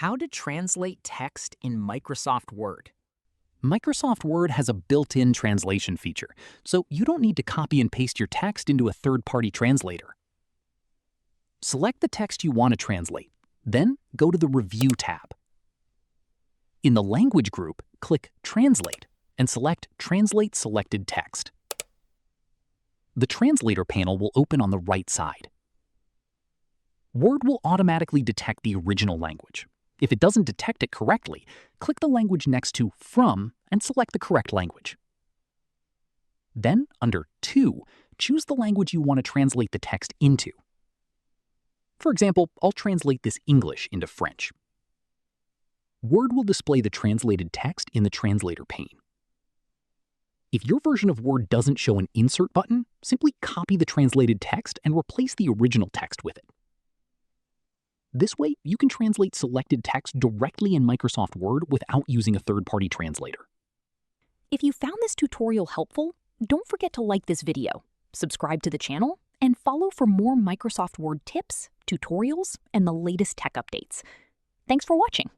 How to translate text in Microsoft Word. Microsoft Word has a built-in translation feature, so you don't need to copy and paste your text into a third-party translator. Select the text you want to translate, then go to the Review tab. In the Language group, click Translate and select Translate Selected Text. The Translator panel will open on the right side. Word will automatically detect the original language. If it doesn't detect it correctly, click the language next to From and select the correct language. Then, under To, choose the language you want to translate the text into. For example, I'll translate this English into French. Word will display the translated text in the Translator pane. If your version of Word doesn't show an Insert button, simply copy the translated text and replace the original text with it. This way, you can translate selected text directly in Microsoft Word without using a third-party translator. If you found this tutorial helpful, don't forget to like this video, subscribe to the channel, and follow for more Microsoft Word tips, tutorials, and the latest tech updates. Thanks for watching.